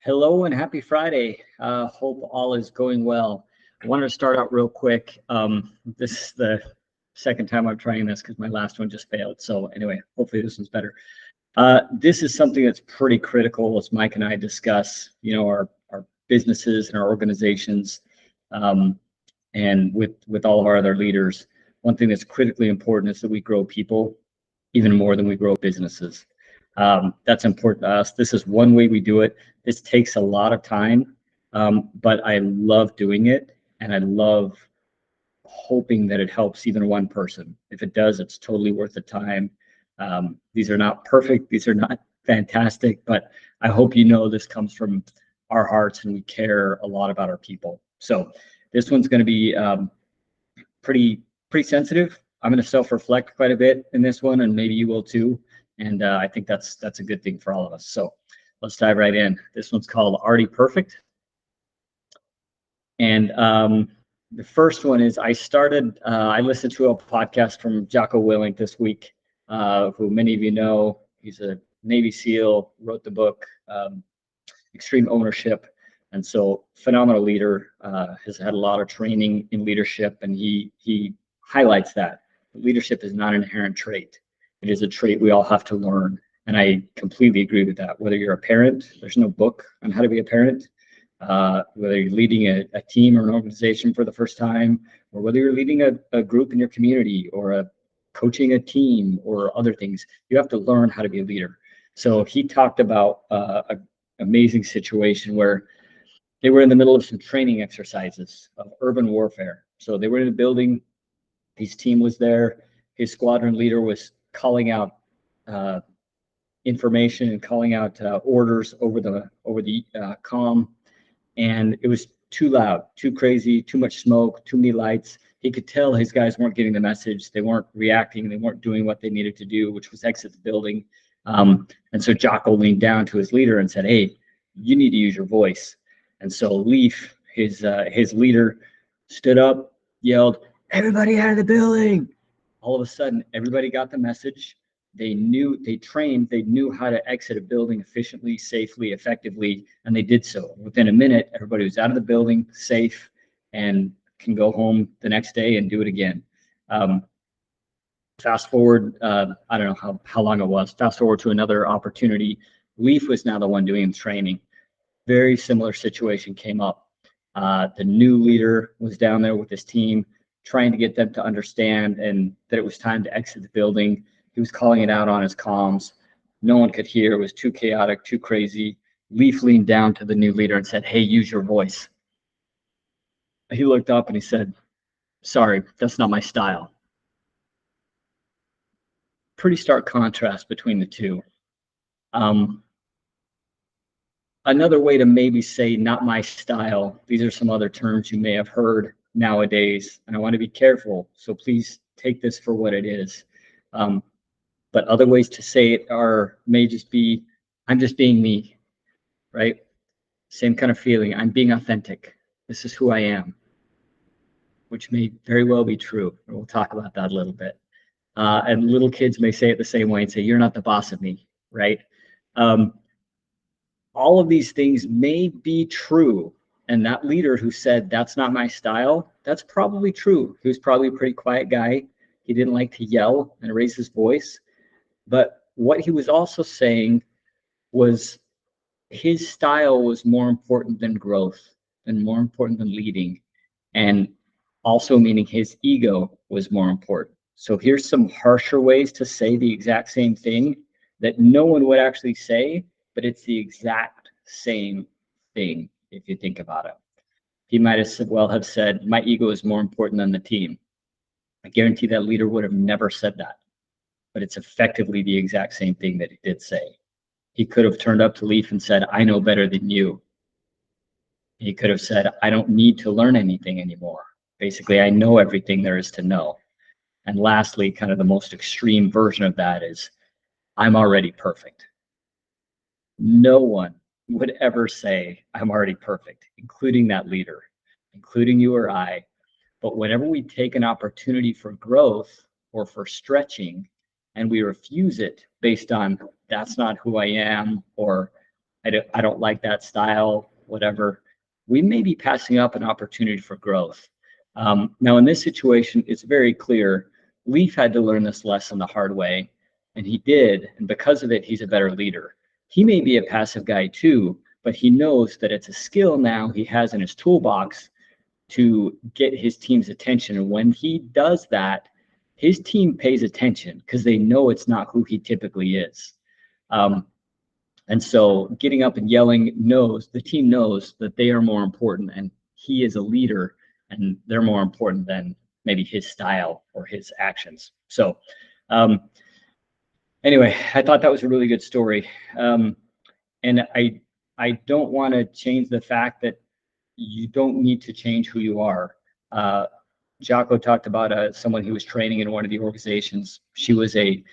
Hello and happy Friday. Hope all is going well. I wanted to start out real quick. This is the second time I'm trying this because my last one just failed. So anyway, hopefully this one's better. This is something that's pretty critical as Mike and I discuss, our businesses and our organizations, and with all of our other leaders. One thing that's critically important is that we grow people even more than we grow businesses. That's important to us. This is one way we do it. This takes a lot of time, but I love doing it, and I love hoping that it helps even one person. If it does, it's totally worth the time. These are not perfect. These are not fantastic, but I hope you know this comes from our hearts and we care a lot about our people. So this one's going to be pretty sensitive. I'm going to self-reflect quite a bit in this one, and maybe you will too. And I think that's a good thing for all of us. So let's dive right in. This one's called Already Perfect. And the first one is I listened to a podcast from Jocko Willink this week, who many of you know. He's a Navy SEAL, wrote the book, Extreme Ownership. And so phenomenal leader, has had a lot of training in leadership, and he highlights that leadership is not an inherent trait. It is a trait we all have to learn. And I completely agree with that. Whether you're a parent, there's no book on how to be a parent. Whether you're leading a team or an organization for the first time, or whether you're leading a group in your community or coaching a team or other things, you have to learn how to be a leader. So he talked about an amazing situation where they were in the middle of some training exercises of urban warfare. So they were in a building, his team was there, his squadron leader was calling out information and calling out orders over the comm, and it was too loud, too crazy, too much smoke, too many lights. He could tell his guys weren't getting the message. They weren't reacting. They weren't doing what they needed to do, which was exit the building. And so Jocko leaned down to his leader and said, "Hey, you need to use your voice." And so Leaf, his leader, stood up, yelled, "Everybody out of the building!" All of a sudden, everybody got the message. They knew how to exit a building efficiently, safely, effectively, and they did so. Within a minute, everybody was out of the building, safe, and can go home the next day and do it again. Fast forward, I don't know how long it was. Fast forward to another opportunity. Leaf was now the one doing the training. Very similar situation came up. The new leader was down there with his team, trying to get them to understand and that it was time to exit the building. He was calling it out on his comms. No one could hear. It was too chaotic, too crazy. Leaf leaned down to the new leader and said, "Hey, use your voice." He looked up and he said, "Sorry, that's not my style." Pretty stark contrast between the two. Another way to maybe say not my style, these are some other terms you may have heard nowadays, and I want to be careful, so please take this for what it is. But other ways to say it may just be, "I'm just being me," right? Same kind of feeling. I'm being authentic. This is who I am, which may very well be true. And we'll talk about that a little bit. And little kids may say it the same way and say, "You're not the boss of me," right? All of these things may be true. And that leader who said, "That's not my style," that's probably true. He was probably a pretty quiet guy. He didn't like to yell and raise his voice. But what he was also saying was his style was more important than growth and more important than leading. And also meaning his ego was more important. So here's some harsher ways to say the exact same thing that no one would actually say, but it's the exact same thing if you think about it. He might have said, "My ego is more important than the team." I guarantee that leader would have never said that, but it's effectively the exact same thing that he did say. He could have turned up to Leaf and said, "I know better than you." He could have said, "I don't need to learn anything anymore. Basically, I know everything there is to know." And lastly, kind of the most extreme version of that is, "I'm already perfect." No one would ever say, "I'm already perfect," including that leader, including you or I. But whenever we take an opportunity for growth or for stretching and we refuse it based on "that's not who I am," or I don't like that style, whatever, we may be passing up an opportunity for growth. Now, in this situation, it's very clear Leaf had to learn this lesson the hard way, and he did. And because of it, he's a better leader. He may be a passive guy too, but he knows that it's a skill now he has in his toolbox to get his team's attention. And when he does that, his team pays attention because they know it's not who he typically is. And so getting up and yelling the team knows that they are more important, and he is a leader, and they're more important than maybe his style or his actions. So anyway, I thought that was a really good story. And I don't want to change the fact that you don't need to change who you are. Jocko talked about someone who was training in one of the organizations. She was a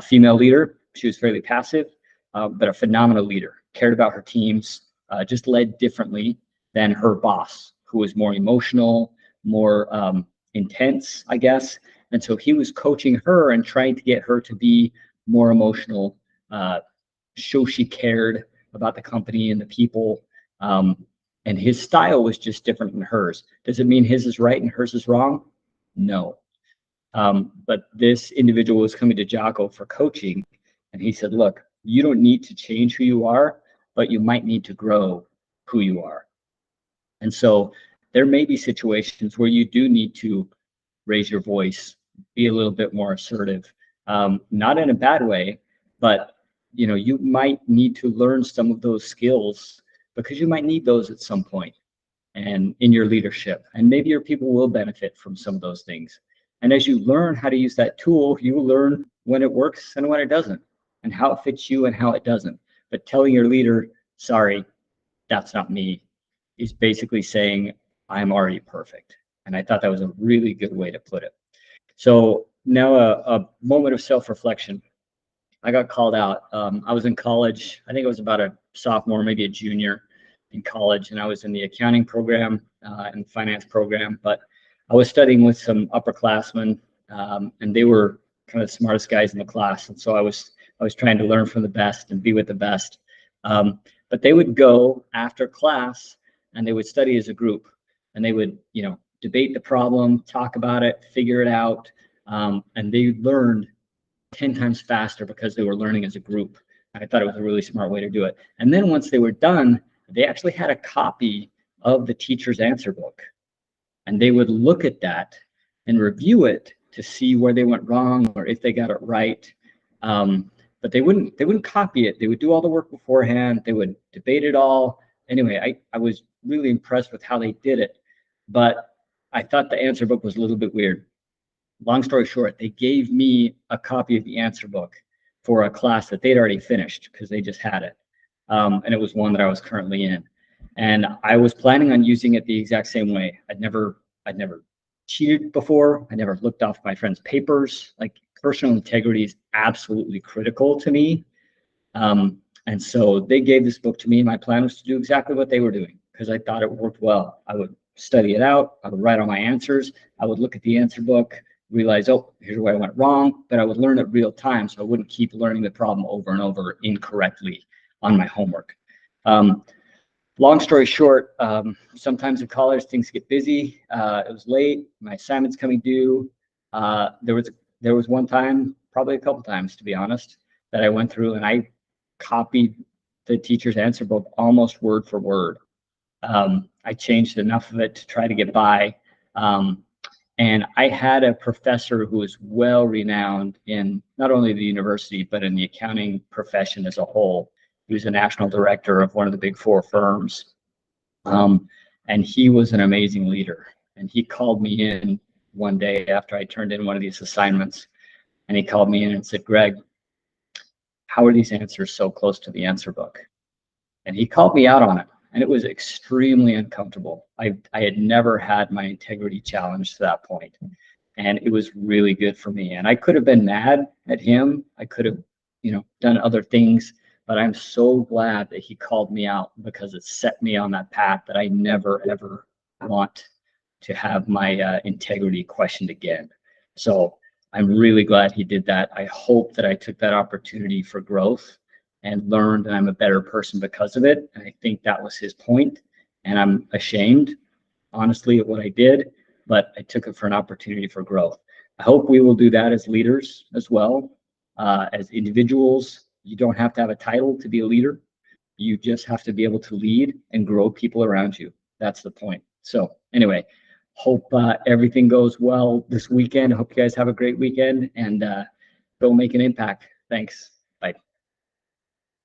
female leader. She was fairly passive, but a phenomenal leader, cared about her teams, just led differently than her boss, who was more emotional, more intense, I guess. And so he was coaching her and trying to get her to be more emotional, show she cared about the company and the people. And his style was just different than hers. Does it mean his is right and hers is wrong? No. But this individual was coming to Jocko for coaching, and he said, look, you don't need to change who you are, but you might need to grow who you are. And so there may be situations where you do need to raise your voice, be a little bit more assertive, not in a bad way, but you might need to learn some of those skills because you might need those at some point and in your leadership. And maybe your people will benefit from some of those things. And as you learn how to use that tool, you will learn when it works and when it doesn't, and how it fits you and how it doesn't. But telling your leader, sorry, that's not me, is basically saying, I'm already perfect. And I thought that was a really good way to put it. So now a moment of self-reflection. I got called out. I was in college. I think I was about a sophomore, maybe a junior in college, and I was in the accounting program and finance program. But I was studying with some upperclassmen, and they were kind of the smartest guys in the class. And so I was trying to learn from the best and be with the best. But they would go after class and they would study as a group, and they would, debate the problem, talk about it, figure it out, and they learned 10 times faster because they were learning as a group. I thought it was a really smart way to do it. And then once they were done, they actually had a copy of the teacher's answer book, and they would look at that and review it to see where they went wrong or if they got it right. But they wouldn't copy it. They would do all the work beforehand. They would debate it all. Anyway, I was really impressed with how they did it, but I thought the answer book was a little bit weird. Long story short, they gave me a copy of the answer book for a class that they'd already finished because they just had it. And it was one that I was currently in. And I was planning on using it the exact same way. I'd never cheated before. I never looked off my friend's papers. Like, personal integrity is absolutely critical to me. And so they gave this book to me. My plan was to do exactly what they were doing because I thought it worked well. I would study it out. I would write all my answers. I would look at the answer book, realize, oh, here's where I went wrong, but I would learn it real time, so I wouldn't keep learning the problem over and over incorrectly on my homework. Long story short, sometimes in college things get busy. It was late, my assignment's coming due. There was one time, probably a couple times to be honest, that I went through and I copied the teacher's answer book almost word for word. I changed enough of it to try to get by. And I had a professor who was well renowned in not only the university, but in the accounting profession as a whole. He was a national director of one of the big four firms. And he was an amazing leader. And he called me in one day after I turned in one of these assignments. And he called me in and said, Greg, how are these answers so close to the answer book? And he called me out on it. And it was extremely uncomfortable. I had never had my integrity challenged to that point. And it was really good for me. And I could have been mad at him. I could have, done other things. But I'm so glad that he called me out because it set me on that path that I never, ever want to have my integrity questioned again. So I'm really glad he did that. I hope that I took that opportunity for growth and learned, and I'm a better person because of it. And I think that was his point. And I'm ashamed, honestly, at what I did, but I took it for an opportunity for growth. I hope we will do that as leaders as well. As individuals, you don't have to have a title to be a leader. You just have to be able to lead and grow people around you. That's the point. So anyway, hope everything goes well this weekend. Hope you guys have a great weekend, and go make an impact. Thanks.